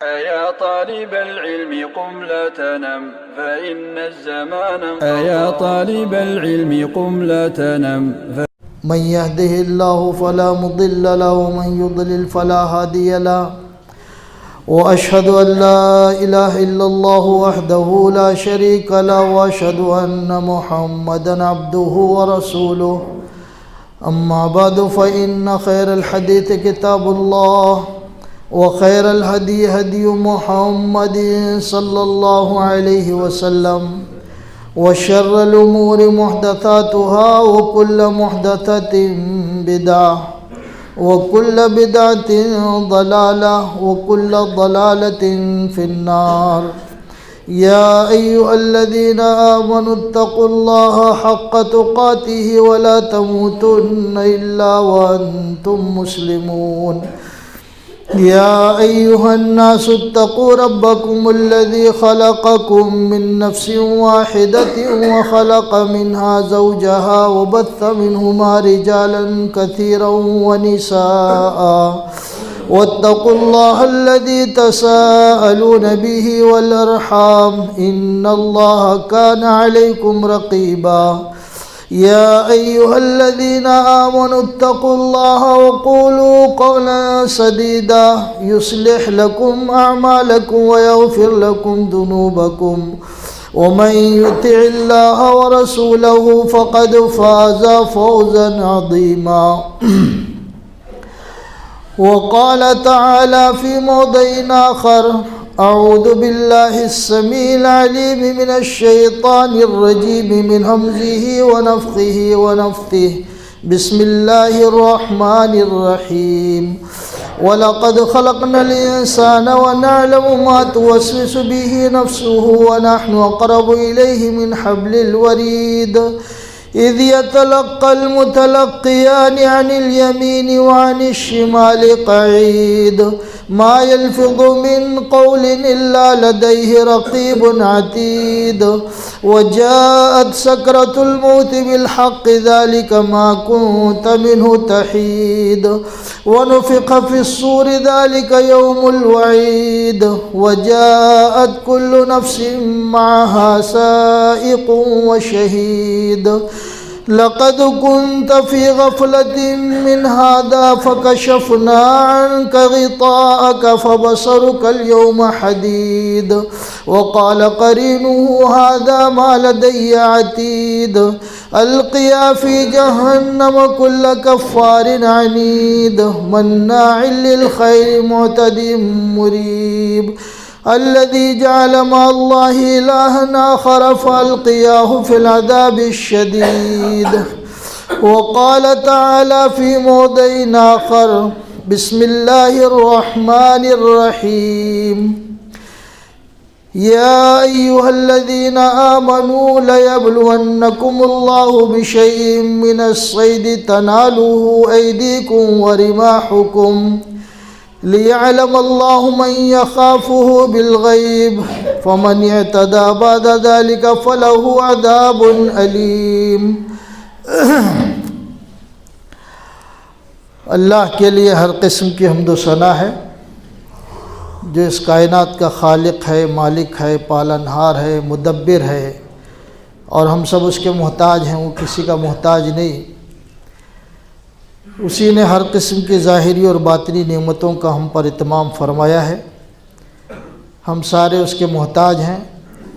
أيا طالب العلم قم لا تنم فإن الزمان أيا طالب العلم قم لا تنم من يهده الله فلا مضل له ومن يضلل فلا هادي له وأشهد أن لا إله إلا الله وحده لا شريك له وأشهد أن محمدا عبده ورسوله أما بعد فإن خير الحديث كتاب الله وخير الهدي هدي محمد صلى الله عليه وسلم وشر الأمور محدثاتها وكل محدثة بدعة وكل بدعة ضلالة وكل ضلالة في النار يا أيها الذين آمنوا اتقوا الله حق تقاته ولا تموتن إلا وأنتم مسلمون يا أيها الناس اتقوا ربكم الذي خلقكم من نفس واحدة وخلق منها زوجها وبث منهما رجالا كثيرا ونساء واتقوا الله الذي تساءلون به والأرحام إن الله كان عليكم رقيبا يا أيها الذين آمنوا اتقوا الله وقولوا قولا سديدا يصلح لكم أعمالكم ويغفر لكم ذنوبكم ومن يطع الله ورسوله فقد فاز فوزا عظيما وقال تعالى في موضع آخر أعوذ بالله السميع العليم من الشيطان الرجيم من همزه ونفخه ونفثه بسم الله الرحمن الرحيم ولقد خلقنا الإنسان ونعلم ما توسوس به نفسه ونحن أقرب إليه من حبل الوريد إذ يتلقى المتلقيان عن اليمين وعن الشمال قعيد ما يلفظ من قول إلا لديه رقيب عتيد وجاءت سكرة الموت بالحق ذلك ما كنت منه تحيد ونفخ في الصور ذلك يوم الوعيد وجاءت كل نفس معها سائق وشهيد لقد كنت في غفلة من هذا فكشفنا عنك غطاءك فبصرك اليوم حديد وقال قرينه هذا ما لدي عتيد ألقيا في جهنم كل كفار عنيد مناع للخير معتد مريب الذي جعل مع الله إلها آخر فألقياه في العذاب الشديد وقال تعالى في موضع آخر بسم الله الرحمن الرحيم يا أيها الذين آمنوا ليبلونكم الله بشيء من الصيد تناله أيديكم ورماحكم ليعلم الله من يخافه بالغيب فمن اعتدى بعد ذلك فله عذاب أليم اللہ کے لیے ہر قسم کی حمد و ثنا ہے جو اس کائنات کا خالق ہے، مالک ہے، پالنہار ہے، مدبر ہے، اور ہم سب اس کے محتاج ہیں، وہ کسی کا محتاج نہیں۔ اسی نے ہر قسم کی ظاہری اور باطنی نعمتوں کا ہم پر اتمام فرمایا ہے۔ ہم سارے اس کے محتاج ہیں،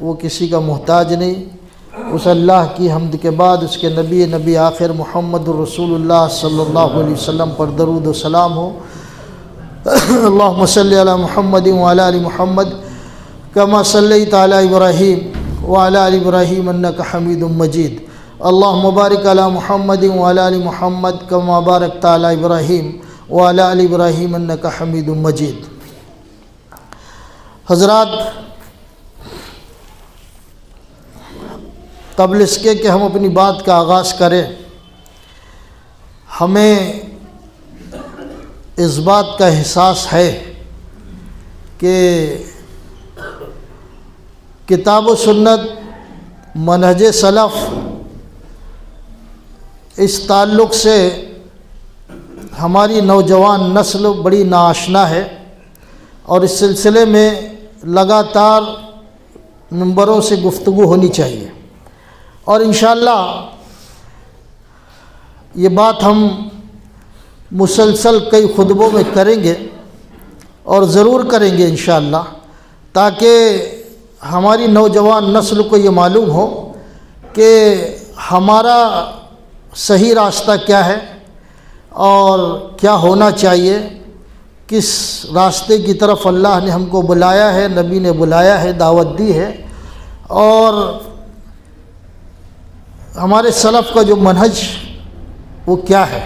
وہ کسی کا محتاج نہیں۔ اس اللہ کی حمد کے بعد اس کے نبی آخر محمد الرسول اللہ صلی اللہ علیہ وسلم پر درود و سلام ہو۔ اللہم صلی علی محمد وعلی آل محمد کما صلیت علی ابراہیم وعلی آل ابراہیم انک حمید مجید۔ اللہم بارک علی محمد وعلی آل محمد کما بارکت علی ابراہیم وعلی آل ابراہیم انک حمید مجید۔ حضرات، قبل اس کے کہ ہم اپنی بات کا آغاز کریں، ہمیں اس بات کا احساس ہے کہ کتاب و سنت، منہج سلف، اس تعلق سے ہماری نوجوان نسل بڑی ناآشنا ہے۔ اور اس سلسلے میں لگاتار منبروں سے گفتگو ہونی چاہیے، اور انشاءاللہ یہ بات ہم مسلسل کئی خطبوں میں کریں گے اور ضرور کریں گے انشاءاللہ، تاکہ ہماری نوجوان نسل کو یہ معلوم ہو کہ ہمارا صحیح راستہ کیا ہے اور کیا ہونا چاہیے، کس راستے کی طرف اللہ نے ہم کو بلایا ہے، نبی نے بلایا ہے، دعوت دی ہے، اور ہمارے سلف کا جو منہج وہ کیا ہے۔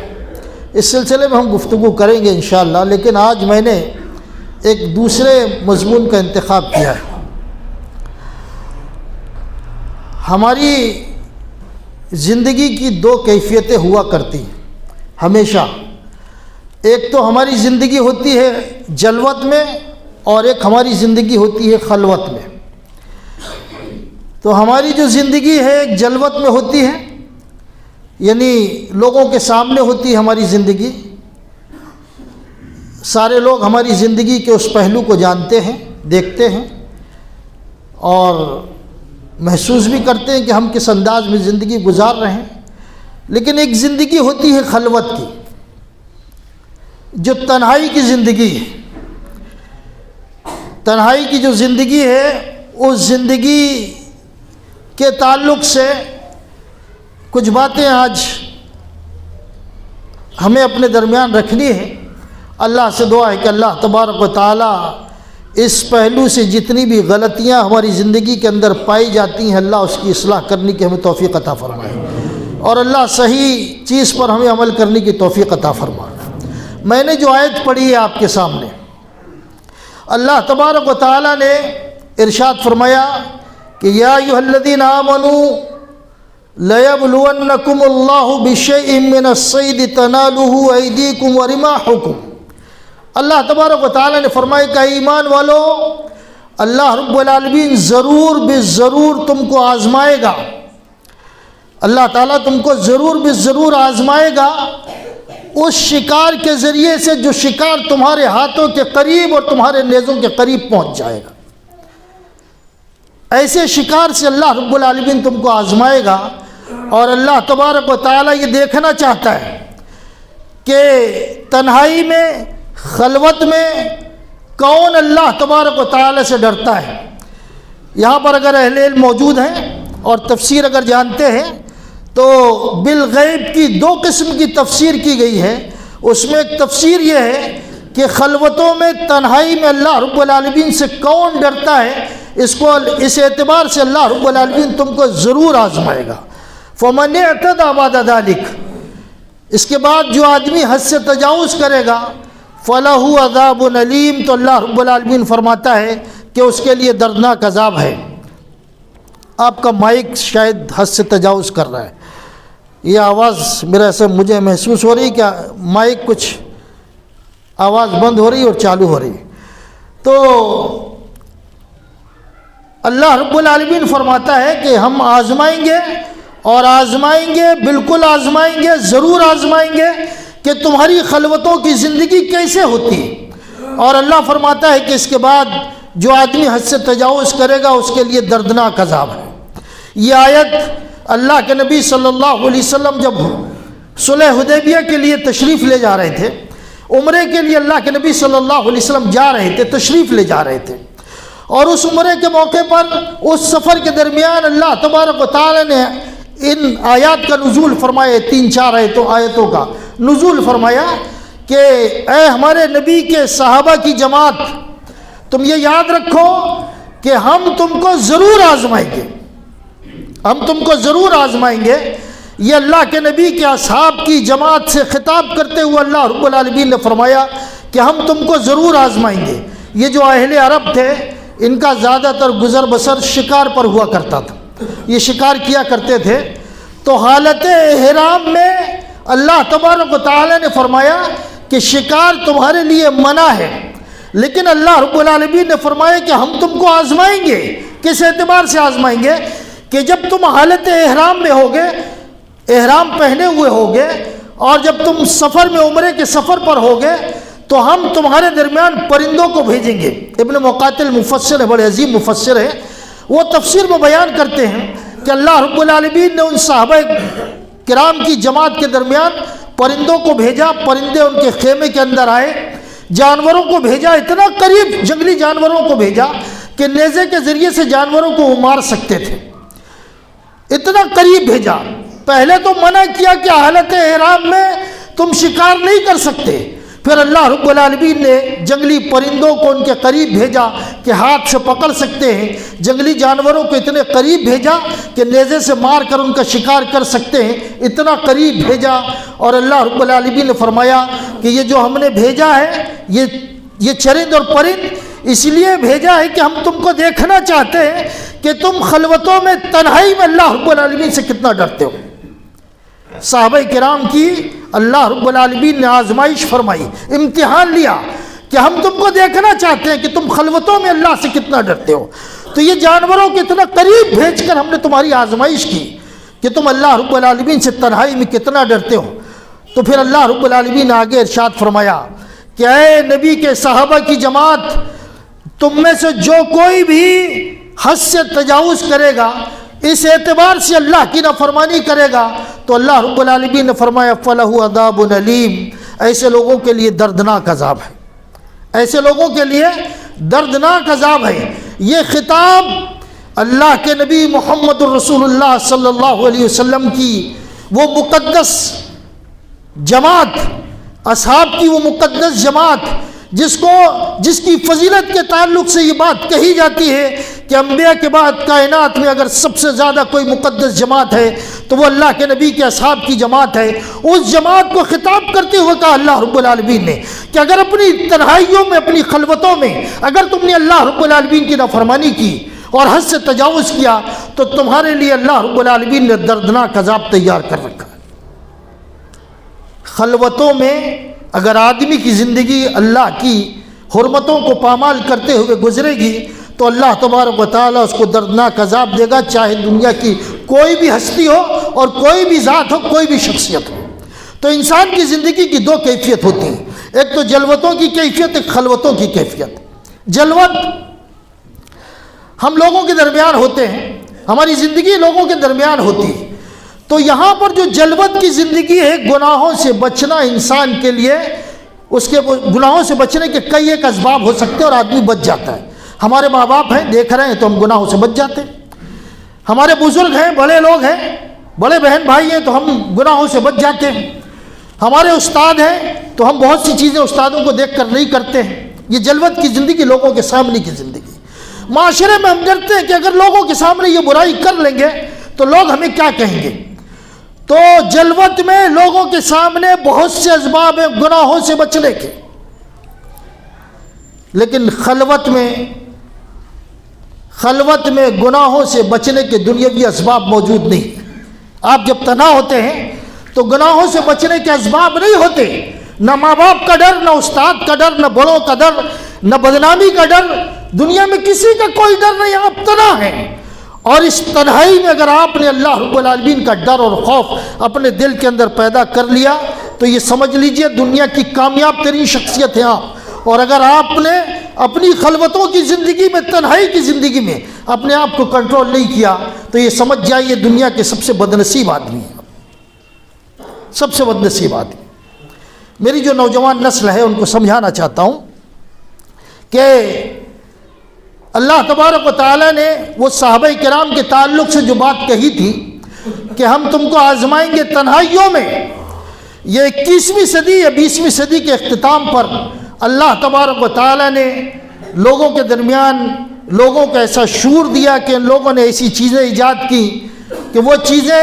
اس سلسلے میں ہم گفتگو کریں گے انشاءاللہ، لیکن آج میں نے ایک دوسرے مضمون کا انتخاب کیا ہے۔ ہماری زندگی کی دو کیفیتیں ہوا کرتی ہیں ہمیشہ، ایک تو ہماری زندگی ہوتی ہے جلوت میں، اور ایک ہماری زندگی ہوتی ہے خلوت میں۔ تو ہماری جو زندگی ہے ایک جلوت میں ہوتی ہے، یعنی لوگوں کے سامنے ہوتی ہے ہماری زندگی، سارے لوگ ہماری زندگی کے اس پہلو کو جانتے ہیں، دیکھتے ہیں اور محسوس بھی کرتے ہیں کہ ہم کس انداز میں زندگی گزار رہے ہیں۔ لیکن ایک زندگی ہوتی ہے خلوت کی، جو تنہائی کی زندگی ہے۔ تنہائی کی جو زندگی ہے، اس زندگی کے تعلق سے کچھ باتیں آج ہمیں اپنے درمیان رکھنی ہے۔ اللہ سے دعا ہے کہ اللہ تبارک و تعالی اس پہلو سے جتنی بھی غلطیاں ہماری زندگی کے اندر پائی جاتی ہیں، اللہ اس کی اصلاح کرنے کی ہمیں توفیق عطا فرمائے، اور اللہ صحیح چیز پر ہمیں عمل کرنے کی توفیق عطا فرمائے۔ میں نے جو آیت پڑھی ہے آپ کے سامنے، اللہ تبارک و تعالی نے ارشاد فرمایا کہ یا ایھا الذین آمنوا لَيَبْلُوَنَّكُمُ اللَّهُ بِشَيْءٍ مِّنَ الصَّيْدِ تَنَالُهُ أَيْدِيكُمْ وَرِمَاحُكُمْ۔ اللہ تبارک و تعالی نے فرمایا کہ ایمان والو، اللہ رب العالمین ضرور بالضرور تم کو آزمائے گا، اللہ تعالیٰ تم کو ضرور بالضرور آزمائے گا اس شکار کے ذریعے سے جو شکار تمہارے ہاتھوں کے قریب اور تمہارے نیزوں کے قریب پہنچ جائے گا۔ ایسے شکار سے اللہ رب العالمین تم کو آزمائے گا، اور اللہ تبارک و تعالیٰ یہ دیکھنا چاہتا ہے کہ تنہائی میں، خلوت میں کون اللہ تبارک و تعالیٰ سے ڈرتا ہے۔ یہاں پر اگر اہل علم موجود ہیں اور تفسیر اگر جانتے ہیں تو بالغیب کی دو قسم کی تفسیر کی گئی ہے۔ اس میں ایک تفسیر یہ ہے کہ خلوتوں میں، تنہائی میں اللہ رب العالمین سے کون ڈرتا ہے، اس اعتبار سے اللہ رب العالمین تم کو ضرور آزمائے گا۔ فَمَنِ اعْتَدَىٰ بَعْدَ ذَلِكَ، اس کے بعد جو آدمی حد سے تجاوز کرے گا، فَلَهُ عَذَابٌ أَلِيمٌ، تو اللہ رب العالمین فرماتا ہے کہ اس کے لیے دردناک عذاب ہے۔ آپ کا مائک شاید حد سے تجاوز کر رہا ہے، یہ آواز میرا ایسا مجھے محسوس ہو رہی کہ مائک کچھ آواز بند ہو رہی اور چالو ہو رہی۔ تو اللہ رب العالمین فرماتا ہے کہ ہم آزمائیں گے، اور آزمائیں گے، بالکل آزمائیں گے، ضرور آزمائیں گے کہ تمہاری خلوتوں کی زندگی کیسے ہوتی ہے۔ اور اللہ فرماتا ہے کہ اس کے بعد جو آدمی حد سے تجاوز کرے گا اس کے لیے دردناک عذاب ہے۔ یہ آیت اللہ کے نبی صلی اللہ علیہ وسلم جب صلح حدیبیہ کے لیے تشریف لے جا رہے تھے، عمرے کے لیے اللہ کے نبی صلی اللہ علیہ وسلم جا رہے تھے، تشریف لے جا رہے تھے، اور اس عمرے کے موقع پر اس سفر کے درمیان اللہ تبارک و تعالی نے ان آیات کا نزول فرمایا، 3-4 آیتوں کا نزول فرمایا کہ اے ہمارے نبی کے صحابہ کی جماعت، تم یہ یاد رکھو کہ ہم تم کو ضرور آزمائیں گے، ہم تم کو ضرور آزمائیں گے۔ یہ اللہ کے نبی کے اصحاب کی جماعت سے خطاب کرتے ہوئے اللہ رب العالمین نے فرمایا کہ ہم تم کو ضرور آزمائیں گے۔ یہ جو اہل عرب تھے، ان کا زیادہ تر گزر بسر شکار پر ہوا کرتا تھا، یہ شکار کیا کرتے تھے۔ تو حالت احرام میں اللہ تبارک و تعالی نے فرمایا کہ شکار تمہارے لیے منع ہے، لیکن اللہ رب العالمین نے فرمایا کہ ہم تم کو آزمائیں گے۔ کس اعتبار سے آزمائیں گے؟ کہ جب تم حالت احرام میں ہوگے، احرام پہنے ہوئے ہوگے، اور جب تم سفر میں، عمرے کے سفر پر ہوگے، تو ہم تمہارے درمیان پرندوں کو بھیجیں گے۔ ابن مقاتل مفسر ہے، بڑے عظیم مفسر ہے، وہ تفسیر میں بیان کرتے ہیں کہ اللہ رب العالمین نے ان صحابہ کرام کی جماعت کے درمیان پرندوں کو بھیجا، پرندے ان کے خیمے کے اندر آئے، جانوروں کو بھیجا، اتنا قریب جنگلی جانوروں کو بھیجا کہ نیزے کے ذریعے سے جانوروں کو وہ مار سکتے تھے، اتنا قریب بھیجا۔ پہلے تو منع کیا کہ حالت احرام میں تم شکار نہیں کر سکتے، پھر اللہ رب العالمین نے جنگلی پرندوں کو ان کے قریب بھیجا کہ ہاتھ سے پکڑ سکتے ہیں، جنگلی جانوروں کو اتنے قریب بھیجا کہ نیزے سے مار کر ان کا شکار کر سکتے ہیں، اتنا قریب بھیجا۔ اور اللہ رب العالمین نے فرمایا کہ یہ جو ہم نے بھیجا ہے یہ چرند اور پرند اس لیے بھیجا ہے کہ ہم تم کو دیکھنا چاہتے ہیں کہ تم خلوتوں میں تنہائی میں اللہ رب العالمین سے کتنا ڈرتے ہو۔ صحابہ کرام کی اللہ رب العالمین نے آزمائش فرمائی، امتحان لیا کہ ہم تم کو دیکھنا چاہتے ہیں کہ تم خلوتوں میں اللہ سے کتنا ڈرتے ہو، تو یہ جانوروں کے اتنا قریب بھیج کر ہم نے تمہاری آزمائش کی کہ تم اللہ رب العالمین سے تنہائی میں کتنا ڈرتے ہو۔ تو پھر اللہ رب العالمین نے آگے ارشاد فرمایا کہ اے نبی کے صحابہ کی جماعت، تم میں سے جو کوئی بھی حد سے تجاوز کرے گا، اس اعتبار سے اللہ کی نافرمانی کرے گا، تو اللہ رب العالمین نے فرمایا فَلَهُ عَذَابٌ أَلِيمٌ، ایسے لوگوں کے لیے دردناک عذاب ہے، ایسے لوگوں کے لیے دردناک عذاب ہے۔ یہ خطاب اللہ کے نبی محمد الرسول اللہ صلی اللہ علیہ وسلم کی وہ مقدس جماعت، اصحاب کی وہ مقدس جماعت جس کی فضیلت کے تعلق سے یہ بات کہی جاتی ہے کہ انبیاء کے بعد کائنات میں اگر سب سے زیادہ کوئی مقدس جماعت ہے تو وہ اللہ کے نبی کے اصحاب کی جماعت ہے۔ اس جماعت کو خطاب کرتے ہوئے کہا اللہ رب العالمین نے کہ اگر اپنی تنہائیوں میں، اپنی خلوتوں میں اگر تم نے اللہ رب العالمین کی نافرمانی کی اور حد سے تجاوز کیا تو تمہارے لیے اللہ رب العالمین نے دردناک عذاب تیار کر رکھا ہے۔ خلوتوں میں اگر آدمی کی زندگی اللہ کی حرمتوں کو پامال کرتے ہوئے گزرے گی تو اللہ تبارک و تعالیٰ اس کو دردناک عذاب دے گا، چاہے دنیا کی کوئی بھی ہستی ہو اور کوئی بھی ذات ہو، کوئی بھی شخصیت ہو۔ تو انسان کی زندگی کی دو کیفیت ہوتی ہیں، ایک تو جلوتوں کی کیفیت، ایک خلوتوں کی کیفیت۔ جلوت ہم لوگوں کے درمیان ہوتے ہیں، ہماری زندگی لوگوں کے درمیان ہوتی ہے، تو یہاں پر جو جلوت کی زندگی ہے، گناہوں سے بچنا انسان کے لیے، اس کے گناہوں سے بچنے کے کئی ایک اسباب ہو سکتے ہیں اور آدمی بچ جاتا ہے۔ ہمارے ماں باپ ہیں، دیکھ رہے ہیں تو ہم گناہوں سے بچ جاتے ہیں، ہمارے بزرگ ہیں، بڑے لوگ ہیں، بڑے بہن بھائی ہیں تو ہم گناہوں سے بچ جاتے ہیں، ہمارے استاد ہیں تو ہم بہت سی چیزیں استادوں کو دیکھ کر نہیں کرتے ہیں۔ یہ جلوت کی زندگی، لوگوں کے سامنے کی زندگی۔ معاشرے میں ہم ڈرتے ہیں کہ اگر لوگوں کے سامنے یہ برائی کر لیں گے تو لوگ ہمیں کیا کہیں گے۔ تو جلوت میں لوگوں کے سامنے بہت سے اسباب ہیں گناہوں سے بچنے کے، لیکن خلوت میں گناہوں سے بچنے کے دنیاوی اسباب موجود نہیں۔ آپ جب تنہا ہوتے ہیں تو گناہوں سے بچنے کے اسباب نہیں ہوتے، نہ ماں باپ کا ڈر، نہ استاد کا ڈر، نہ بڑوں کا ڈر، نہ بدنامی کا ڈر، دنیا میں کسی کا کوئی ڈر نہیں، آپ تنہا ہیں۔ اور اس تنہائی میں اگر آپ نے اللہ رب العالمین کا ڈر اور خوف اپنے دل کے اندر پیدا کر لیا تو یہ سمجھ لیجئے دنیا کی کامیاب ترین شخصیت ہے آپ۔ اور اگر آپ نے اپنی خلوتوں کی زندگی میں، تنہائی کی زندگی میں اپنے آپ کو کنٹرول نہیں کیا تو یہ سمجھ جائیے دنیا کے سب سے بدنصیب آدمی ہے، سب سے بدنصیب آدمی۔ میری جو نوجوان نسل ہے ان کو سمجھانا چاہتا ہوں کہ اللہ تبارک و تعالیٰ نے وہ صحابہ کرام کے تعلق سے جو بات کہی تھی کہ ہم تم کو آزمائیں گے تنہائیوں میں، یہ 21ویں صدی یا 20ویں صدی کے اختتام پر اللہ تبارک و تعالیٰ نے لوگوں کے درمیان لوگوں کو ایسا شعور دیا کہ ان لوگوں نے ایسی چیزیں ایجاد کی کہ وہ چیزیں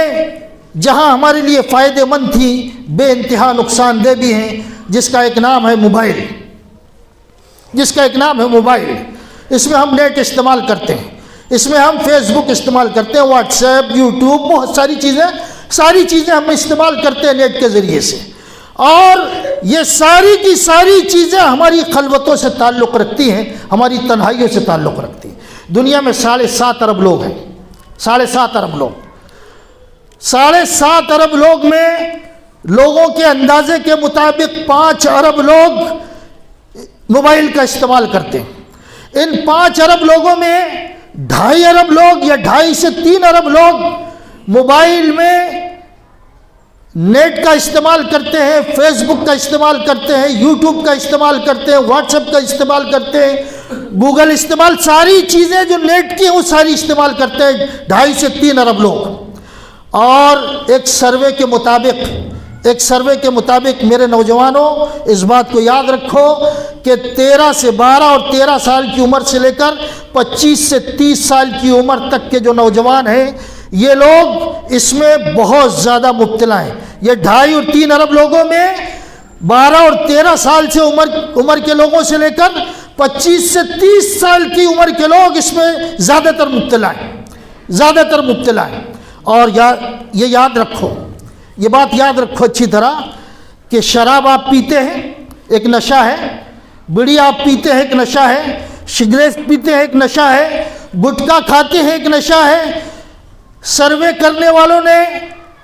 جہاں ہمارے لیے فائدہ مند تھیں بے انتہا نقصان دہ بھی ہیں، جس کا ایک نام ہے موبائل، جس کا ایک نام ہے موبائل۔ اس میں ہم نیٹ استعمال کرتے ہیں، اس میں ہم فیس بک استعمال کرتے ہیں، واٹس ایپ، یوٹیوب، بہت ساری چیزیں ہم استعمال کرتے ہیں نیٹ کے ذریعے سے، اور یہ ساری کی ساری چیزیں ہماری خلوتوں سے تعلق رکھتی ہیں، ہماری تنہائیوں سے تعلق رکھتی ہیں۔ دنیا میں 7.5 ارب لوگ ہیں، 7.5 ارب لوگ، 7.5 ارب لوگ میں لوگوں کے اندازے کے مطابق 5 ارب لوگ موبائل کا استعمال کرتے ہیں۔ ان 5 ارب لوگوں میں 2.5 ارب لوگ یا 2.5 سے 3 ارب لوگ موبائل میں نیٹ کا استعمال کرتے ہیں، فیس بک کا استعمال کرتے ہیں، یوٹیوب کا استعمال کرتے ہیں، واٹس ایپ کا استعمال کرتے ہیں، گوگل استعمال، ساری چیزیں جو نیٹ کی ہیں وہ ساری استعمال کرتے ہیں 2.5 سے 3 ارب لوگ۔ اور ایک سروے کے مطابق میرے نوجوانوں اس بات کو یاد رکھو کہ 13 سے 12 اور 13 سال کی عمر سے لے کر 25 سے 30 سال کی عمر تک کے جو نوجوان ہیں یہ لوگ اس میں بہت زیادہ مبتلا ہیں۔ یہ 2.5 اور 3 ارب لوگوں میں 12 اور 13 سال سے عمر کے لوگوں سے لے کر 25 سے 30 سال کی عمر کے لوگ اس میں زیادہ تر مبتلا ہیں۔ اور یہ یاد رکھو، یہ بات یاد رکھو اچھی طرح کہ شراب آپ پیتے ہیں ایک نشہ ہے، بیڑی آپ پیتے ہیں ایک نشہ ہے، سگریٹ پیتے ہیں ایک نشہ ہے، گٹکا کھاتے ہیں ایک نشہ ہے۔ سروے کرنے والوں نے،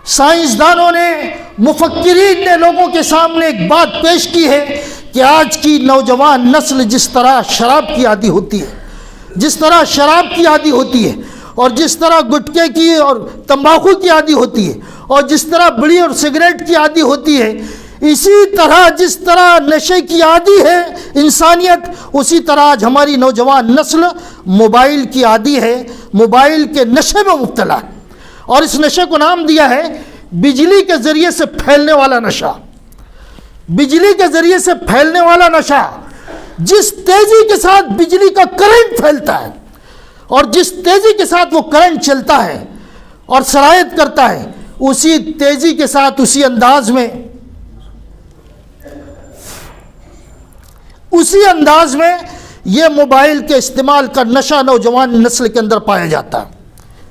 سائنسدانوں نے، مفکرین نے لوگوں کے سامنے ایک بات پیش کی ہے کہ آج کی نوجوان نسل جس طرح شراب کی عادی ہوتی ہے اور جس طرح گٹکے کی اور تمباکو کی عادی ہوتی ہے اور جس طرح بیڑی اور سگریٹ کی عادی ہوتی ہے، اسی طرح جس طرح نشے کی عادی ہے انسانیت، اسی طرح آج ہماری نوجوان نسل موبائل کی عادی ہے، موبائل کے نشے میں مبتلا ہے۔ اور اس نشے کو نام دیا ہے بجلی کے ذریعے سے پھیلنے والا نشہ۔ بجلی کے ذریعے سے پھیلنے والا نشہ، جس تیزی کے ساتھ بجلی کا کرنٹ پھیلتا ہے اور جس تیزی کے ساتھ وہ کرنٹ چلتا ہے اور سرایت کرتا ہے، اسی تیزی کے ساتھ اسی انداز میں یہ موبائل کے استعمال کا نشہ نوجوان نسل کے اندر پایا جاتا ہے۔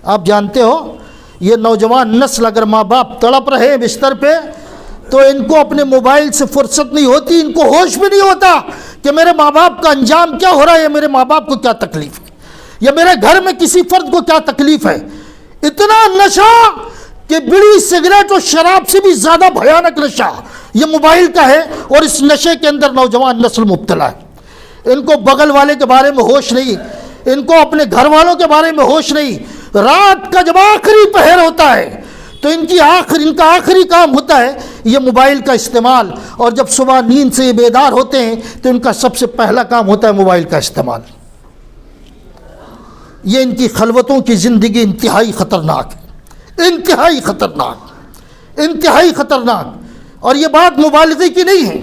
آپ جانتے ہو یہ نوجوان نسل اگر ماں باپ تڑپ رہے ہیں بستر پہ تو ان کو اپنے موبائل سے فرصت نہیں ہوتی، ان کو ہوش بھی نہیں ہوتا کہ میرے ماں باپ کا انجام کیا ہو رہا ہے، یا میرے ماں باپ کو کیا تکلیف ہے، یا میرے گھر میں کسی فرد کو کیا تکلیف ہے۔ اتنا نشہ کہ بیڑی سگریٹ اور شراب سے بھی زیادہ بھیانک نشہ یہ موبائل کا ہے، اور اس نشے کے اندر نوجوان نسل مبتلا ہے۔ ان کو بغل والے کے بارے میں ہوش نہیں، ان کو اپنے گھر والوں کے بارے میں ہوش نہیں۔ رات کا جب آخری پہر ہوتا ہے تو ان کا آخری کام ہوتا ہے یہ موبائل کا استعمال، اور جب صبح نیند سے یہ بیدار ہوتے ہیں تو ان کا سب سے پہلا کام ہوتا ہے موبائل کا استعمال۔ یہ ان کی خلوتوں کی زندگی انتہائی خطرناک ہے، انتہائی خطرناک۔ اور یہ بات مبالغے کی نہیں ہے،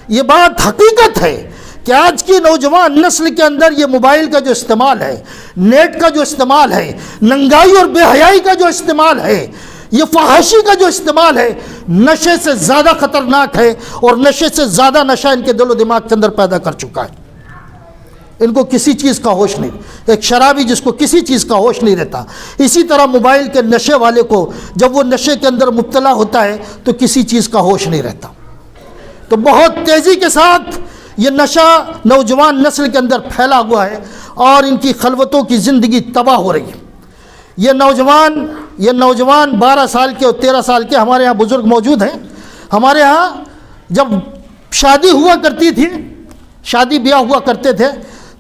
یہ بات حقیقت ہے کہ آج کی نوجوان نسل کے اندر یہ موبائل کا جو استعمال ہے، نیٹ کا جو استعمال ہے، ننگائی اور بے حیائی کا جو استعمال ہے، یہ فحاشی کا جو استعمال ہے، نشے سے زیادہ خطرناک ہے، اور نشے سے زیادہ نشہ ان کے دل و دماغ کے اندر پیدا کر چکا ہے۔ ان کو کسی چیز کا ہوش نہیں، ایک شرابی جس کو کسی چیز کا ہوش نہیں رہتا، اسی طرح موبائل کے نشے والے کو جب وہ نشے کے اندر مبتلا ہوتا ہے تو کسی چیز کا ہوش نہیں رہتا۔ تو بہت تیزی کے ساتھ یہ نشہ نوجوان نسل کے اندر پھیلا ہوا ہے اور ان کی خلوتوں کی زندگی تباہ ہو رہی ہے۔ یہ نوجوان 12 سال کے اور 13 سال کے ہمارے ہاں بزرگ موجود ہیں۔ ہمارے ہاں جب شادی ہوا کرتی تھی، شادی بیاہ ہوا کرتے تھے،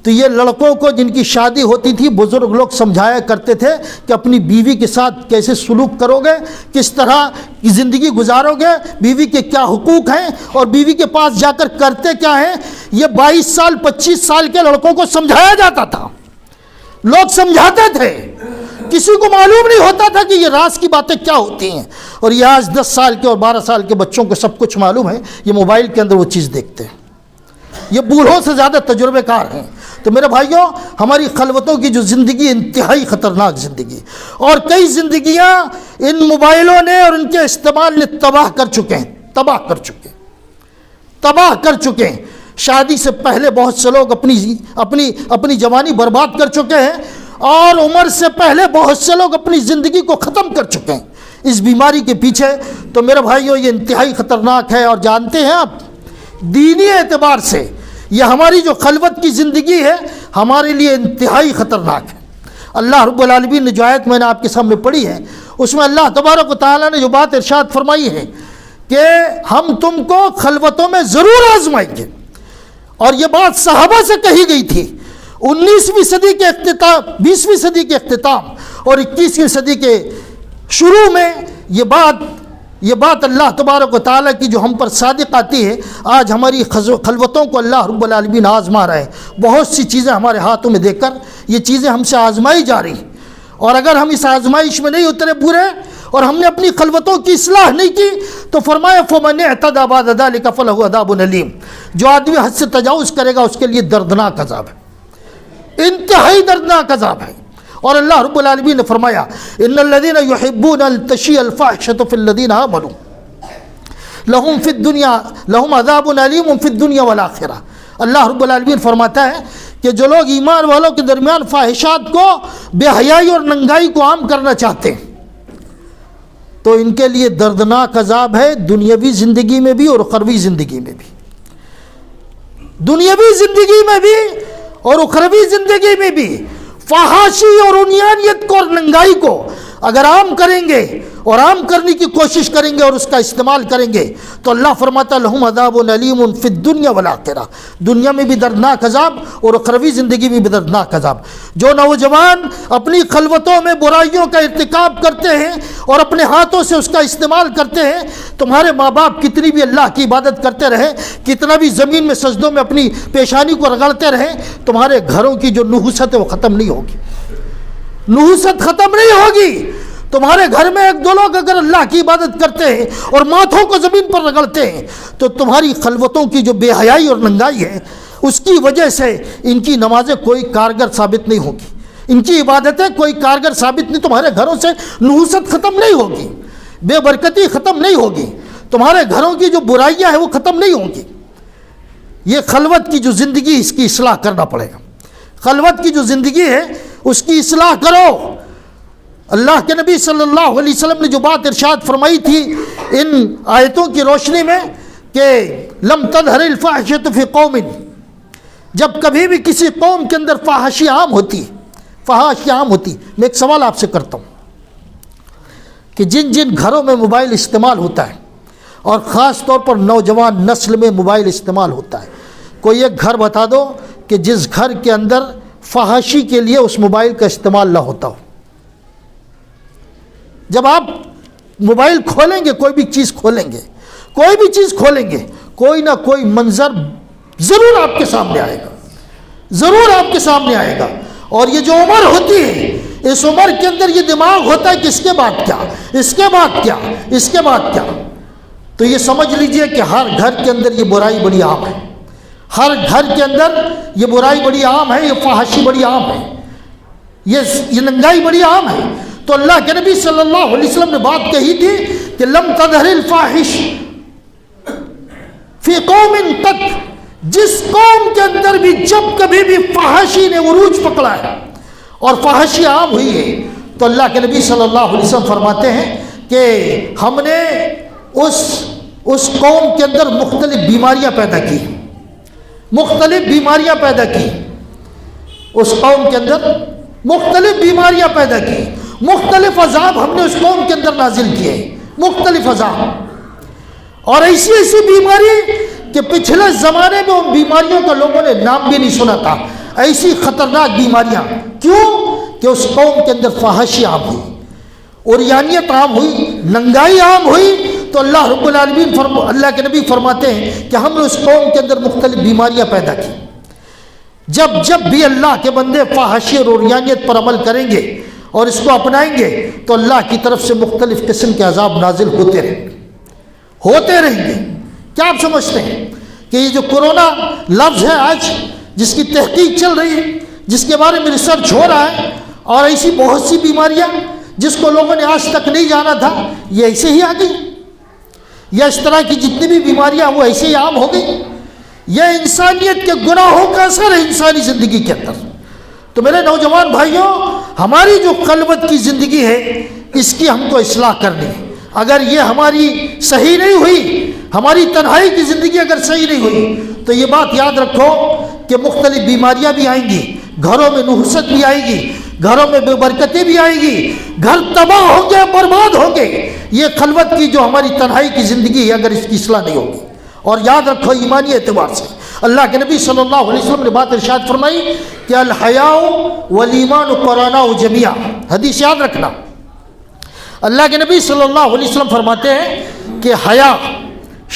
تو یہ لڑکوں کو جن کی شادی ہوتی تھی بزرگ لوگ سمجھایا کرتے تھے کہ اپنی بیوی کے ساتھ کیسے سلوک کرو گے، کس طرح کی زندگی گزارو گے، بیوی کے کیا حقوق ہیں اور بیوی کے پاس جا کر کرتے کیا ہیں۔ یہ 22 سال 25 سال کے لڑکوں کو سمجھایا جاتا تھا، لوگ سمجھاتے تھے، کسی کو معلوم نہیں ہوتا تھا کہ یہ راز کی باتیں کیا ہوتی ہیں۔ اور یہ آج 10 سال کے اور 12 سال کے بچوں کو سب کچھ معلوم ہے، یہ موبائل کے اندر وہ چیز دیکھتے ہیں، یہ بوڑھوں سے زیادہ تجربے کار ہیں۔ تو میرے بھائیوں، ہماری خلوتوں کی جو زندگی انتہائی خطرناک زندگی، اور کئی زندگیاں ان موبائلوں نے اور ان کے استعمال نے تباہ کر چکے ہیں۔ شادی سے پہلے بہت سے لوگ اپنی جوانی برباد کر چکے ہیں، اور عمر سے پہلے بہت سے لوگ اپنی زندگی کو ختم کر چکے ہیں اس بیماری کے پیچھے۔ تو میرے بھائیوں، یہ انتہائی خطرناک ہے، اور جانتے ہیں آپ دینی اعتبار سے یہ ہماری جو خلوت کی زندگی ہے ہمارے لیے انتہائی خطرناک ہے۔ اللہ رب العالمین نے جو آیت میں نے آپ کے سامنے پڑھی ہے، اس میں اللہ تبارک و تعالیٰ نے جو بات ارشاد فرمائی ہے کہ ہم تم کو خلوتوں میں ضرور آزمائیں گے، اور یہ بات صحابہ سے کہی گئی تھی 19ویں صدی کے اختتام 20ویں صدی کے اختتام اور 21ویں صدی کے شروع میں یہ بات اللہ تبارک و تعالیٰ کی جو ہم پر صادق آتی ہے. آج ہماری خلوتوں کو اللہ رب العالمین آزما رہا ہے. بہت سی چیزیں ہمارے ہاتھوں میں دے کر یہ چیزیں ہم سے آزمائی جا رہی ہیں، اور اگر ہم اس آزمائش میں نہیں اترے پورے اور ہم نے اپنی خلوتوں کی اصلاح نہیں کی تو فرمایا فَمَنِ اعْتَدَىٰ بَعْدَ ذَلِكَ فَلَهُ عَذَابٌ أَلِيمٌ. جو آدمی حد سے تجاوز کرے گا اس کے لیے دردناک عذاب ہے، انتہائی دردناک عذاب ہے. اور اللہ رب العالمین نے فرمایا ان الذين يحبون ان تشيع الفاحشة في الذين آمنوا لهم عذاب أليم في الدنيا والآخرة. اللہ رب العالمین فرماتا ہے کہ جو لوگ ایمان والوں کے درمیان فاحشات کو، بے حیائی اور ننگائی کو عام کرنا چاہتے ہیں تو ان کے لیے دردناک عذاب ہے، دنیاوی زندگی میں بھی اور اخروی زندگی میں بھی. دنیاوی زندگی میں بھی اور اخروی زندگی میں بھی فحاشی اور عریانیت کو اور ننگائی کو اگر عام کریں گے اور عام کرنے کی کوشش کریں گے اور اس کا استعمال کریں گے تو اللہ فرماتا ہے لہم عذاب علیم فی الدنیا والآخرہ. دنیا میں بھی دردناک عذاب اور اخروی زندگی میں بھی دردناک عذاب. جو نوجوان اپنی خلوتوں میں برائیوں کا ارتکاب کرتے ہیں اور اپنے ہاتھوں سے اس کا استعمال کرتے ہیں، تمہارے ماں باپ کتنی بھی اللہ کی عبادت کرتے رہیں، کتنا بھی زمین میں سجدوں میں اپنی پیشانی کو رگڑتے رہیں، تمہارے گھروں کی جو نحوست ہے وہ ختم نہیں ہوگی. نحوست ختم نہیں ہوگی. تمہارے گھر میں ایک دو لوگ اگر اللہ کی عبادت کرتے ہیں اور ماتھوں کو زمین پر رگڑتے ہیں تو تمہاری خلوتوں کی جو بے حیائی اور ننگائی ہے اس کی وجہ سے ان کی نمازیں کوئی کارگر ثابت نہیں ہوگی، ان کی عبادتیں کوئی کارگر ثابت نہیں. تمہارے گھروں سے نحوست ختم نہیں ہوگی، بے برکتی ختم نہیں ہوگی، تمہارے گھروں کی جو برائیاں ہیں وہ ختم نہیں ہوں گی. یہ خلوت کی جو زندگی اس کی اصلاح کرنا پڑے گا. خلوت کی جو زندگی ہے اس کی اصلاح کرو. اللہ کے نبی صلی اللہ علیہ وسلم نے جو بات ارشاد فرمائی تھی ان آیتوں کی روشنی میں کہ لم تظہر الفاحشۃ فی قوم، جب کبھی بھی کسی قوم کے اندر فحاشی عام ہوتی، میں ایک سوال آپ سے کرتا ہوں کہ جن جن گھروں میں موبائل استعمال ہوتا ہے اور خاص طور پر نوجوان نسل میں موبائل استعمال ہوتا ہے، کوئی ایک گھر بتا دو کہ جس گھر کے اندر فحاشی کے لیے اس موبائل کا استعمال نہ ہوتا ہو. جب آپ موبائل کھولیں گے، کوئی بھی چیز کھولیں گے، کوئی نہ کوئی منظر ضرور آپ کے سامنے آئے گا. اور یہ جو عمر ہوتی ہے اس عمر کے اندر یہ دماغ ہوتا ہے کہ اس کے بعد کیا. تو یہ سمجھ لیجئے کہ ہر گھر کے اندر یہ برائی بڑی عام ہے، ہر گھر کے اندر یہ برائی بڑی عام ہے، یہ فحاشی بڑی عام ہے، یہ ننگائی بڑی عام ہے. تو اللہ کے نبی صلی اللہ علیہ وسلم نے بات کہی تھی کہ لم تظہر الفاحش فی قوم قط، جس قوم کے اندر بھی جب کبھی بھی فحاشی نے عروج پکڑا ہے اور فحاشی عام ہوئی ہے تو اللہ کے نبی صلی اللہ علیہ وسلم فرماتے ہیں کہ ہم نے اس قوم کے اندر مختلف بیماریاں پیدا کی، اس قوم کے اندر مختلف بیماریاں پیدا کی، مختلف عذاب ہم نے اس قوم کے اندر نازل کیے، مختلف عذاب. اور ایسی بیماری کہ پچھلے زمانے میں ان بیماریوں کا لوگوں نے نام بھی نہیں سنا تھا. ایسی خطرناک بیماریاں. کیوں؟ کہ اس قوم کے اندر فحاشی عام ہوئی، عریانیت عام ہوئی، ننگائی عام ہوئی. تو اللہ رب العالمین اللہ کے نبی فرماتے ہیں کہ ہم نے اس قوم کے اندر مختلف بیماریاں پیدا کی. جب بھی اللہ کے بندے فحاشی اور عریانیت پر عمل کریں گے اور اس کو اپنائیں گے تو اللہ کی طرف سے مختلف قسم کے عذاب نازل ہوتے رہیں گے. کیا آپ سمجھتے ہیں کہ یہ جو کرونا لفظ ہے آج جس کی تحقیق چل رہی ہے، جس کے بارے میں ریسرچ ہو رہا ہے، اور ایسی بہت سی بیماریاں جس کو لوگوں نے آج تک نہیں جانا تھا یہ ایسے ہی آ گئی، یا اس طرح کی جتنی بھی بیماریاں وہ ایسے ہی عام ہو گئی. یہ انسانیت کے گناہوں کا اثر ہے انسانی زندگی کے اندر. تو میرے نوجوان بھائیوں، ہماری جو خلوت کی زندگی ہے اس کی ہم کو اصلاح کرنی ہے. اگر یہ ہماری صحیح نہیں ہوئی، ہماری تنہائی کی زندگی اگر صحیح نہیں ہوئی تو یہ بات یاد رکھو کہ مختلف بیماریاں بھی آئیں گی، گھروں میں نحوست بھی آئے گی، گھروں میں بے برکتی بھی آئے گی، گھر تباہ ہوں گے، برباد ہوں گے. یہ خلوت کی جو ہماری تنہائی کی زندگی ہے اگر اس کی اصلاح نہیں ہوگی. اور یاد رکھو ایمانی اعتبار سے اللہ کے نبی صلی اللہ علیہ وسلم نے بات ارشاد فرمائی کہ الحیاء والایمان قرناء جمیعا، حدیث یاد رکھنا۔ اللہ کے نبی صلی اللہ علیہ وسلم فرماتے ہیں کہ حیا،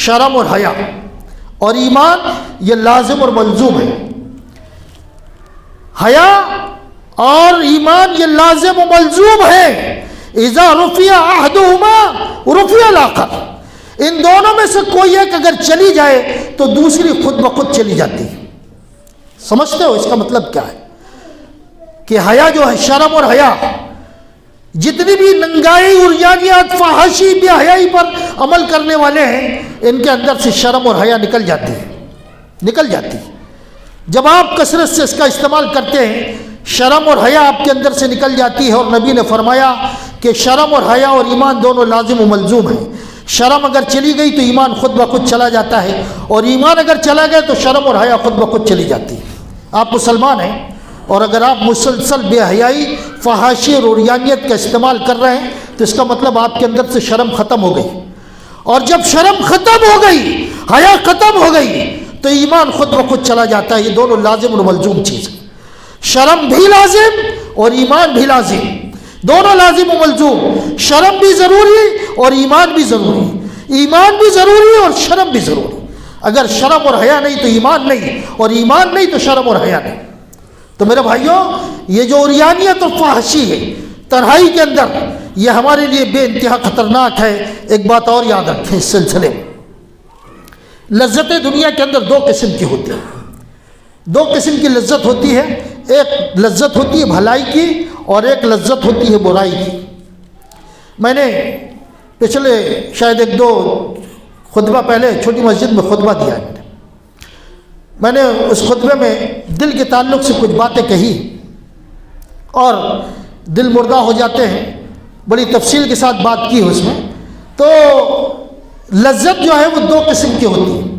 شرم اور حیا اور ایمان یہ لازم اور ملزوم ہے۔ حیا اور ایمان یہ لازم و ملزوم ہے۔ اذا رفع احدهما رفع الاخر، ان دونوں میں سے کوئی ایک اگر چلی جائے تو دوسری خود بخود چلی جاتی ہے۔ سمجھتے ہو اس کا مطلب کیا ہے؟ کہ حیا جو ہے، شرم اور حیا، جتنی بھی ننگائی، عریانیت، فحاشی، بے حیائی پر عمل کرنے والے ہیں، ان کے اندر سے شرم اور حیا نکل جاتی ہے۔ جب آپ کثرت سے اس کا استعمال کرتے ہیں، شرم اور حیا آپ کے اندر سے نکل جاتی ہے۔ اور نبی نے فرمایا کہ شرم اور حیا اور ایمان دونوں لازم و ملزوم ہیں۔ شرم اگر چلی گئی تو ایمان خود بخود چلا جاتا ہے، اور ایمان اگر چلا گیا تو شرم اور حیا خود بخود چلی جاتی ہے۔ آپ مسلمان ہیں، اور اگر آپ مسلسل بے حیائی، فحاشی اور عریانیت کا استعمال کر رہے ہیں تو اس کا مطلب آپ کے اندر سے شرم ختم ہو گئی، اور جب شرم ختم ہو گئی، حیا ختم ہو گئی، تو ایمان خود بخود چلا جاتا ہے۔ یہ دونوں لازم اور ملزوم چیز ہیں۔ شرم بھی لازم اور ایمان بھی لازم، دونوں لازم و ملزوم۔ شرم بھی ضروری اور ایمان بھی ضروری، ایمان بھی ضروری اور شرم بھی ضروری۔ اگر شرم اور حیا نہیں تو ایمان نہیں، اور ایمان نہیں تو شرم اور حیا نہیں۔ تو میرے بھائیوں، یہ جو عریانیت اور فحاشی ہے تنہائی کے اندر، یہ ہمارے لیے بے انتہا خطرناک ہے۔ ایک بات اور یاد رکھیں اس سلسلے میں، لذتیں دنیا کے اندر دو قسم کی ہوتی ہیں۔ دو قسم کی لذت ہوتی ہے، ایک لذت ہوتی ہے بھلائی کی، اور ایک لذت ہوتی ہے برائی کی۔ میں نے پچھلے شاید 1-2 خطبہ پہلے چھوٹی مسجد میں خطبہ دیا ہے۔ میں نے اس خطبے میں دل کے تعلق سے کچھ باتیں کہی، اور دل مردہ ہو جاتے ہیں، بڑی تفصیل کے ساتھ بات کی اس میں۔ تو لذت جو ہے وہ دو قسم کی ہوتی ہے۔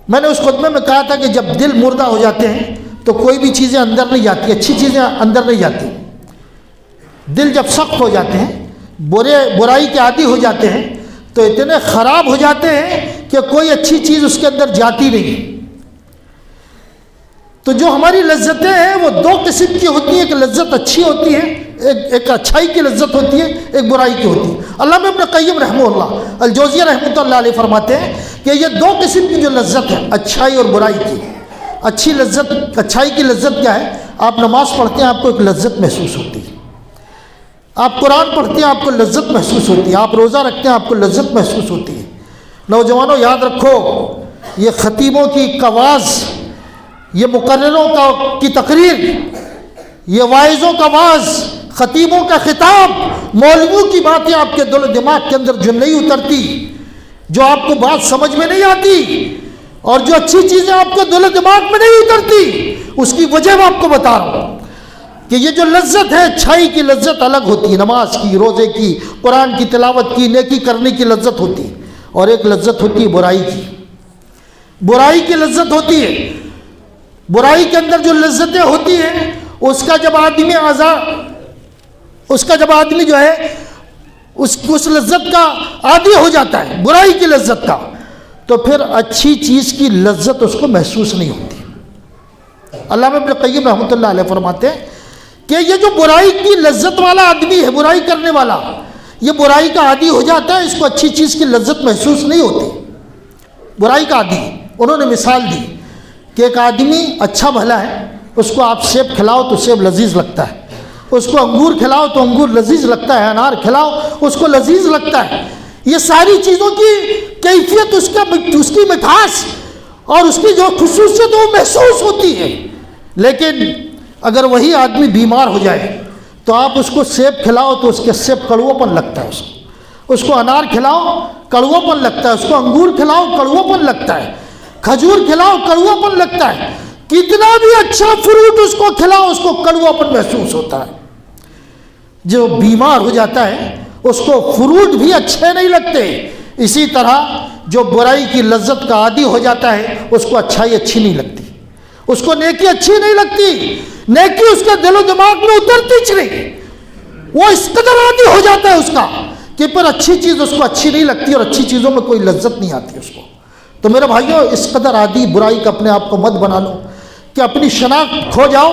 میں نے اس خطبے میں کہا تھا کہ جب دل مردہ ہو جاتے ہیں تو کوئی بھی چیزیں اندر نہیں جاتی، اچھی چیزیں اندر نہیں جاتی۔ دل جب سخت ہو جاتے ہیں، برائی کے عادی ہو جاتے ہیں، تو اتنے خراب ہو جاتے ہیں کہ کوئی اچھی چیز اس کے اندر جاتی نہیں۔ تو جو ہماری لذتیں ہیں وہ دو قسم کی ہوتی ہیں، ایک لذت اچھی ہوتی ہے، ایک اچھائی کی لذت ہوتی ہے، ایک برائی کی ہوتی ہے۔ علامہ ابن قیم رحمہ اللہ الجوزیہ رحمۃ اللہ علیہ فرماتے ہیں کہ یہ دو قسم کی جو لذت ہے، اچھائی اور برائی کی۔ اچھی لذت، اچھائی کی لذت کیا ہے؟ آپ نماز پڑھتے ہیں، آپ کو ایک لذت محسوس ہوتی ہے۔ آپ قرآن پڑھتے ہیں، آپ کو لذت محسوس ہوتی ہے۔ آپ روزہ رکھتے ہیں، آپ کو لذت محسوس ہوتی ہے۔ نوجوانوں یاد رکھو، یہ خطیبوں کی قواز، یہ مقرروں کی تقریر، یہ واعظوں کا واعظ، خطیبوں کا خطاب، مولویوں کی باتیں آپ کے دل و دماغ کے اندر جو نہیں اترتی، جو آپ کو بات سمجھ میں نہیں آتی، اور جو اچھی چیزیں آپ کے دل و دماغ میں نہیں اترتی، اس کی وجہ میں آپ کو بتا رہا ہوں کہ یہ جو لذت ہے، اچھائی کی لذت الگ ہوتی ہے، نماز کی، روزے کی، قرآن کی تلاوت کی، نیکی کرنے کی لذت ہوتی ہے، اور ایک لذت ہوتی ہے برائی کی۔ برائی کی لذت ہوتی ہے، برائی کے اندر جو لذتیں ہوتی ہیں، اس کا جب آدمی جو ہے اس لذت کا عادی ہو جاتا ہے، برائی کی لذت کا، تو پھر اچھی چیز کی لذت اس کو محسوس نہیں ہوتی۔ علامہ ابن قیم رحمۃ اللہ علیہ فرماتے ہیں کہ یہ جو برائی کی لذت والا آدمی ہے، برائی کرنے والا، یہ برائی کا عادی ہو جاتا ہے، اس کو اچھی چیز کی لذت محسوس نہیں ہوتی، برائی کا عادی۔ انہوں نے مثال دی کہ ایک آدمی اچھا بھلا ہے، اس کو آپ سیب کھلاؤ تو سیب لذیذ لگتا ہے، اس کو انگور کھلاؤ تو انگور لذیذ لگتا ہے، انار کھلاؤ اس کو لذیذ لگتا ہے۔ یہ ساری چیزوں کی کیفیت، اس کی مٹھاس اور اس کی جو خصوصیت وہ محسوس ہوتی ہے۔ لیکن اگر وہی آدمی بیمار ہو جائے تو آپ اس کو سیب کھلاؤ تو اس کے سیب کڑوا پن لگتا ہے، اس کو انار کھلاؤ کڑوا پن لگتا ہے، اس کو انگور کھلاؤ کڑوا پن لگتا ہے، کھجور کھلاؤ کڑوا پن لگتا ہے۔ کتنا بھی اچھا فروٹ اس کو کھلاؤ، اس کو کڑوا پن محسوس ہوتا ہے۔ جو بیمار ہو جاتا ہے اس کو فروٹ بھی اچھے نہیں لگتے۔ اسی طرح جو برائی کی لذت کا عادی ہو جاتا ہے، اس کو اچھائی اچھی نہیں لگتی، اس کو نیکی اچھی نہیں لگتی، نیکی اس کے دل و دماغ میں اترتی نہیں، وہ اس قدر عادی ہو جاتا ہے اس کا کہ پھر اچھی چیز اس کو اچھی نہیں لگتی، اور اچھی چیزوں میں کوئی لذت نہیں آتی اس کو۔ تو میرے بھائیوں اس قدر عادی برائی کا اپنے آپ کو مت بنا لو کہ اپنی شناخت کھو جاؤ،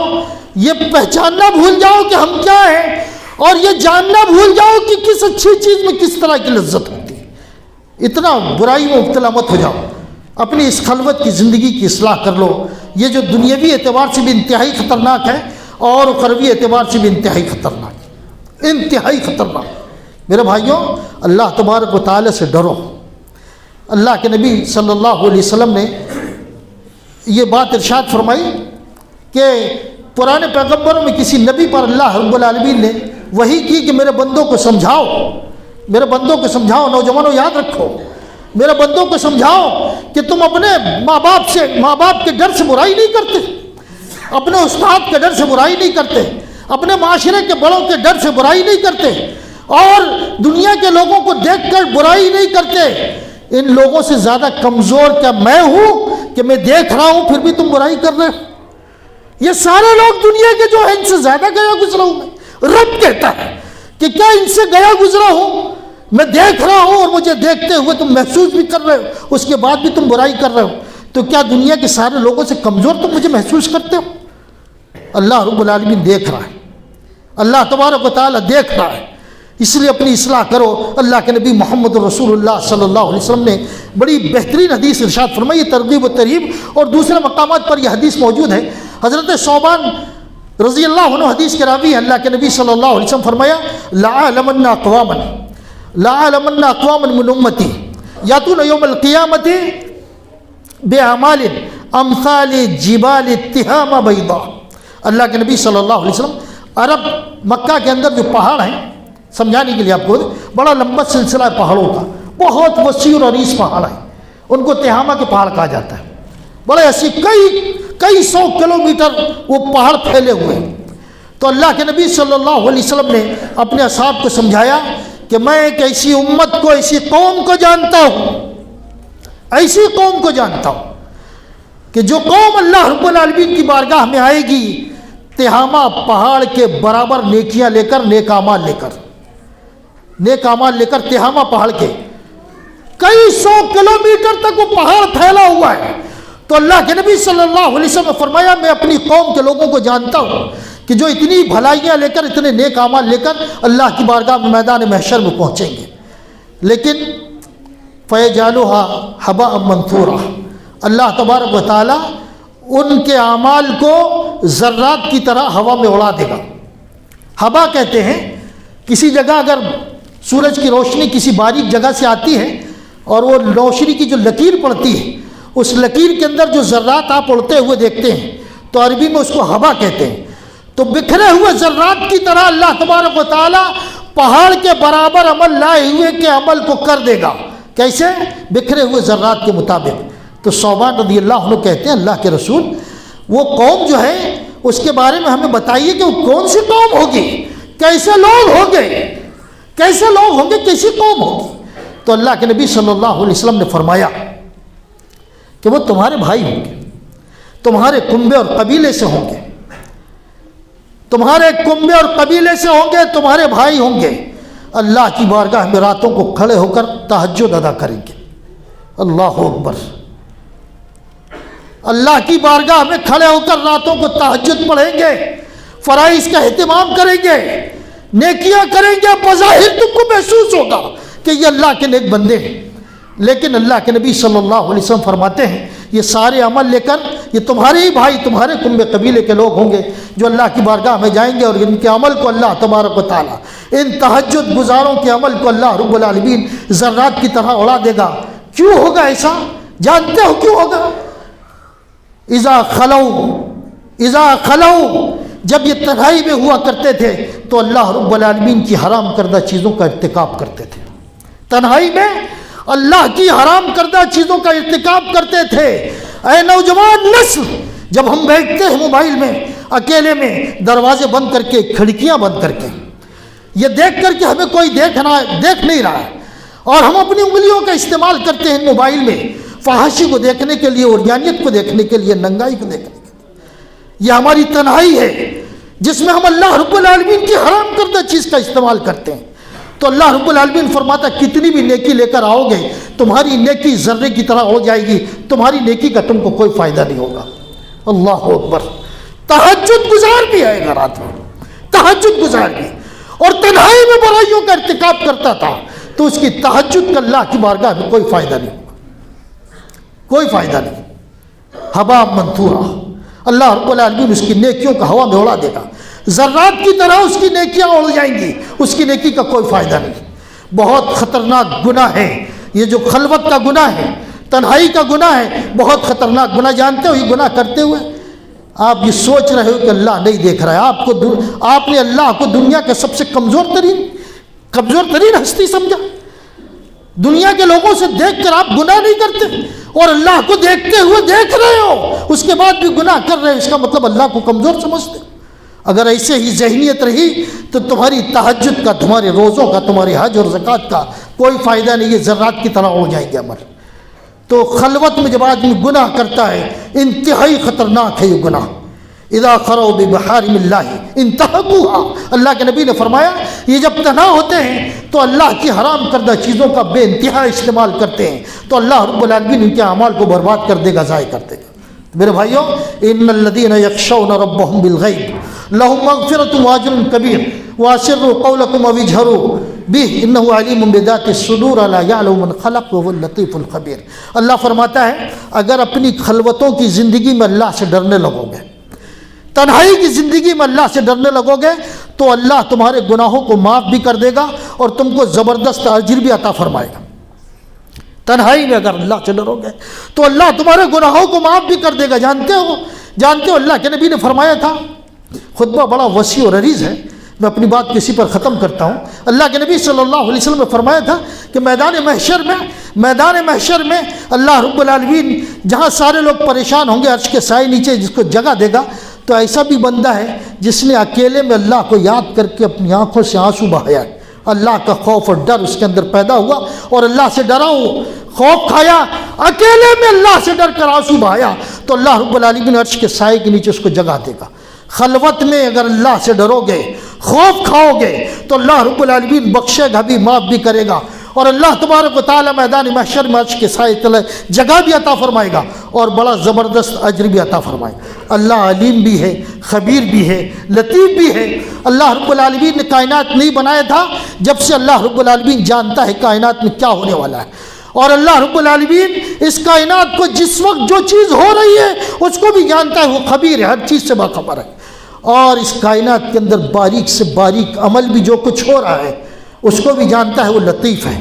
یہ پہچاننا بھول جاؤ کہ ہم کیا ہیں، اور یہ جاننا بھول جاؤ کہ کس اچھی چیز میں کس طرح کی لذت ہوتی ہے۔ اتنا برائی میں مبتلا مت ہو جاؤ، اپنی اس خلوت کی زندگی کی اصلاح کر لو۔ یہ جو دنیاوی اعتبار سے بھی انتہائی خطرناک ہے اور اخروی اعتبار سے بھی انتہائی خطرناک ہے، انتہائی خطرناک۔ میرے بھائیوں، اللہ تبارک و تعالی سے ڈرو۔ اللہ کے نبی صلی اللہ علیہ وسلم نے یہ بات ارشاد فرمائی کہ پرانے پیغمبروں میں کسی نبی پر اللہ رب العالمین نے وحی کی کہ میرے بندوں کو سمجھاؤ، میرے بندوں کو سمجھاؤ۔ نوجوانوں یاد رکھو، میرے بندوں کو سمجھاؤ کہ تم اپنے ماں باپ کے ڈر سے برائی نہیں کرتے، اپنے استاد کے ڈر سے برائی نہیں کرتے، اپنے معاشرے کے بڑوں کے ڈر سے برائی نہیں کرتے، اور دنیا کے لوگوں کو دیکھ کر برائی نہیں کرتے۔ ان لوگوں سے زیادہ کمزور کیا میں ہوں کہ میں دیکھ رہا ہوں پھر بھی تم برائی کر رہے ہو؟ یہ سارے لوگ دنیا کے جو ہیں ان سے زیادہ گیا گزرا ہوں میں۔ رب کہتا ہے کہ کیا ان سے گیا گزرا ہوں؟ میں دیکھ رہا ہوں اور مجھے دیکھتے ہوئے تم محسوس بھی کر رہے ہو، اس کے بعد بھی تم برائی کر رہے ہو، تو کیا دنیا کے سارے لوگوں سے کمزور تم مجھے محسوس کرتے ہو؟ اللہ رب العالمین دیکھ رہا ہے، اللہ تبارک و تعالیٰ دیکھ رہا ہے، اس لیے اپنی اصلاح کرو۔ اللہ کے نبی محمد رسول اللہ صلی اللہ علیہ وسلم نے بڑی بہترین حدیث ارشاد فرمائی، ترغیب و ترہیب اور دوسرے مقامات پر یہ حدیث موجود ہے۔ حضرت ثوبان رضی اللہ عنہ حدیث کے راوی ہیں، اللہ کے نبی صلی اللہ علیہ وسلم فرمایا لَأَعْلَمَنَّ أَقْوَامًا مِّنْ أُمَّتِي يَأْتُونَ يَوْمَ الْقِيَامَةِ بِأَعْمَالٍ أَمْثَالِ جِبَالِ تِہَامَ بَيْضَاء۔ اللہ کے نبی صلی اللہ علیہ وسلم عرب مکہ کے اندر جو پہاڑ ہیں، سمجھانے کے لیے آپ کو بڑا لمبا سلسلہ ہے پہاڑوں کا، بہت وسیع اور عریض پہاڑ ہیں، ان کو تہامہ کے پہاڑ کہا جاتا ہے۔ بڑے ایسے کئی سو کلومیٹر وہ پہاڑ پھیلے ہوئے ہیں۔ تو اللہ کے نبی صلی اللہ علیہ وسلم نے اپنے اصحاب کو سمجھایا کہ میں ایک ایسی امت کو، ایسی قوم کو جانتا ہوں، ایسی قوم کو جانتا ہوں کہ جو قوم اللہ رب العالمین کی بارگاہ میں آئے گی تہامہ پہاڑ کے برابر نیکیاں لے کر، نیک اعمال لے کر تہامہ پہاڑ کے کئی سو کلومیٹر تک وہ پہاڑ پھیلا ہوا ہے۔ تو اللہ کے نبی صلی اللہ علیہ وسلم نے فرمایا میں اپنی قوم کے لوگوں کو جانتا ہوں کہ جو اتنی بھلائیاں لے کر، اتنے نیک اعمال لے کر اللہ کی بارگاہ میں میدان محشر میں پہنچیں گے، لیکن فَيَجْعَلُهَا هَبَاءً مَنْثُورًا، اللہ تبارک و تعالیٰ ان کے اعمال کو ذرات کی طرح ہوا میں اڑا دے گا۔ ہوا کہتے ہیں کسی جگہ اگر سورج کی روشنی کسی باریک جگہ سے آتی ہے اور وہ روشنی کی جو لکیر پڑتی ہے، اس لکیر کے اندر جو ذرات آپ اڑتے ہوئے دیکھتے ہیں تو عربی میں اس کو ہوا کہتے ہیں۔ تو بکھرے ہوئے ذرات کی طرح اللہ تبارک و تعالیٰ پہاڑ کے برابر عمل لائے ہوئے کے عمل کو کر دے گا۔ کیسے؟ بکھرے ہوئے ذرات کے مطابق۔ تو ثوبان رضی اللہ عنہ کہتے ہیں اللہ کے رسول وہ قوم جو ہے اس کے بارے میں ہمیں بتائیے کہ وہ کون سی قوم ہوگی، کیسے لوگ ہوں گے، کیسی قوم ہوگی؟ تو اللہ کے نبی صلی اللہ علیہ وسلم نے فرمایا کہ وہ تمہارے بھائی ہوں گے، تمہارے کنبے اور قبیلے سے ہوں گے، تمہارے کنبے اور قبیلے سے ہوں گے، تمہارے بھائی ہوں گے، اللہ کی بارگاہ میں راتوں کو کھڑے ہو کر تہجد ادا کریں گے۔ اللہ اکبر، اللہ کی بارگاہ میں کھڑے ہو کر راتوں کو تہجد پڑھیں گے، فرائض کا اہتمام کریں گے، نیکیاں کریں گے، بظاہر تم کو محسوس ہوگا کہ یہ اللہ کے نیک بندے ہیں، لیکن اللہ کے نبی صلی اللہ علیہ وسلم فرماتے ہیں یہ سارے عمل لے کر یہ تمہارے ہی بھائی، تمہارے کنبے قبیلے کے لوگ ہوں گے جو اللہ کی بارگاہ میں جائیں گے، اور ان کے عمل کو اللہ تبارک و تعالیٰ، ان تہجد گزاروں کے عمل کو اللہ رب العالمین ذرات کی طرح اڑا دے گا۔ کیوں ہوگا ایسا؟ جانتے ہو کیوں ہوگا؟ اذا خلو، جب یہ تنہائی میں ہوا کرتے تھے تو اللہ رب العالمین کی حرام کردہ چیزوں کا ارتکاب کرتے تھے، تنہائی میں اللہ کی حرام کردہ چیزوں کا ارتکاب کرتے تھے۔ اے نوجوان نسل، جب ہم بیٹھتے ہیں موبائل میں اکیلے میں، دروازے بند کر کے، کھڑکیاں بند کر کے، یہ دیکھ کر کہ ہمیں کوئی دیکھ نہیں رہا ہے، اور ہم اپنی انگلیوں کا استعمال کرتے ہیں موبائل میں فحاشی کو دیکھنے کے لیے، عریانیت کو دیکھنے کے لیے، ننگائی کو دیکھنے کے لیے، یہ ہماری تنہائی ہے جس میں ہم اللہ رب العالمین کی حرام کردہ چیز کا استعمال کرتے ہیں۔ تو اللہ رب العالمین فرماتا کتنی بھی نیکی لے کر آؤ گے تمہاری نیکی ذرے کی طرح ہو جائے گی، تمہاری نیکی کا تم کو کوئی فائدہ نہیں ہوگا۔ اللہ اکبر۔ تہجد گزار بھی آئے گا، رات میں تہجد گزار بھی، اور تنہائی میں برائیوں کا ارتکاب کرتا تھا، تو اس کی تہجد کا اللہ کی بارگاہ میں کوئی فائدہ نہیں ہوگا، کوئی فائدہ نہیں۔ ہبا منثورا، اللہ رب العالمین اس کی نیکیوں کا ہوا میں اڑا دے گا، ذرات کی طرح اس کی نیکیاں اڑ جائیں گی، اس کی نیکی کا کوئی فائدہ نہیں۔ بہت خطرناک گناہ ہے یہ جو خلوت کا گناہ ہے، تنہائی کا گناہ ہے، بہت خطرناک گناہ۔ جانتے ہو یہ گناہ کرتے ہوئے آپ یہ سوچ رہے ہو کہ اللہ نہیں دیکھ رہا ہے، آپ نے اللہ کو دنیا کے سب سے کمزور ترین ہستی سمجھا۔ دنیا کے لوگوں سے دیکھ کر آپ گناہ نہیں کرتے، اور اللہ کو دیکھتے ہوئے دیکھ رہے ہو، اس کے بعد بھی گناہ کر رہے ہو، اس کا مطلب اللہ کو کمزور سمجھتے۔ اگر ایسے ہی ذہنیت رہی تو تمہاری تہجد کا، تمہارے روزوں کا، تمہاری حج اور زکوٰۃ کا کوئی فائدہ نہیں، یہ ذرات کی طرح ہو جائیں گے عمل۔ تو خلوت میں جب آدمی گناہ کرتا ہے، انتہائی خطرناک ہے یہ گناہ۔ اذا خروا بمحارم اللہ انتہکوها، اللہ کے نبی نے فرمایا یہ جب تنہا ہوتے ہیں تو اللہ کی حرام کردہ چیزوں کا بے انتہا استعمال کرتے ہیں، تو اللہ رب العالمین ان کے اعمال کو برباد کر دے گا، ضائع کر دے گا۔ میرے بھائیوں، ان الذین یخشون ربهم بالغیب لهم مغفرۃ واجر کبیر واسروا قولکم او اجہروا به انہ علیم بذات الصدور الا یعلم من خلق وهو اللطیف الخبیر۔ اللہ فرماتا ہے اگر اپنی خلوتوں کی زندگی میں اللہ سے ڈرنے لگو گے، تنہائی کی زندگی میں اللہ سے ڈرنے لگو گے، تو اللہ تمہارے گناہوں کو معاف بھی کر دے گا اور تم کو زبردست اجر بھی عطا فرمائے گا۔ تنہائی میں اگر اللہ سے ڈرو گے تو اللہ تمہارے گناہوں کو معاف بھی کر دے گا۔ جانتے ہو اللہ کے نبی نے فرمایا تھا، خطبہ بڑا وسیع اور عریض ہے، میں اپنی بات کسی پر ختم کرتا ہوں۔ اللہ کے نبی صلی اللہ علیہ وسلم نے فرمایا تھا کہ میدان محشر میں اللہ رب العالمین جہاں سارے لوگ پریشان ہوں گے، عرش کے سائے نیچے جس کو جگہ دے گا، تو ایسا بھی بندہ ہے جس نے اکیلے میں اللہ کو یاد کر کے اپنی آنکھوں سے آنسو بہایا، اللہ کا خوف اور ڈر اس کے اندر پیدا ہوا، اور اللہ سے ڈرا ہو، خوف کھایا، اکیلے میں اللہ سے ڈر کر آنسو بہایا، تو اللہ رب العالمین عرش کے سائے کے نیچے اس کو جگہ دے گا۔ خلوت میں اگر اللہ سے ڈرو گے، خوف کھاؤ گے، تو اللہ رب العالمین بخشے گا بھی، معاف بھی کرے گا، اور اللہ تبارک و تعالیٰ میدان محشر میں عرش کے سائے تلے جگہ بھی عطا فرمائے گا اور بڑا زبردست اجر بھی عطا فرمائے گا۔ اللہ علیم بھی ہے، خبیر بھی ہے، لطیف بھی ہے۔ اللہ رب العالمین نے کائنات نہیں بنایا تھا جب سے اللہ رب العالمین جانتا ہے کائنات میں کیا ہونے والا ہے، اور اللہ رب العالمین اس کائنات کو جس وقت جو چیز ہو رہی ہے اس کو بھی جانتا ہے، وہ خبیر ہے، ہر چیز سے باخبر ہے، اور اس کائنات کے اندر باریک سے باریک عمل بھی جو کچھ ہو رہا ہے اس کو بھی جانتا ہے، وہ لطیف ہے،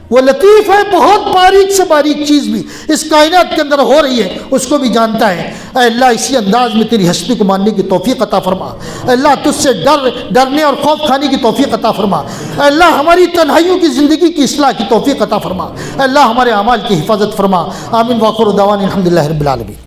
وہ لطیف ہے، بہت باریک سے باریک چیز بھی اس کائنات کے اندر ہو رہی ہے اس کو بھی جانتا ہے۔ اے اللہ اسی انداز میں تیری ہستی کو ماننے کی توفیق عطا فرما، اے اللہ تجھ سے ڈرنے اور خوف کھانے کی توفیق عطا فرما، اے اللہ ہماری تنہائیوں کی زندگی کی اصلاح کی توفیق عطا فرما، اے اللہ ہمارے اعمال کی حفاظت فرما۔ آمین۔ وآخر دعوانا الحمدللہ رب العالمین۔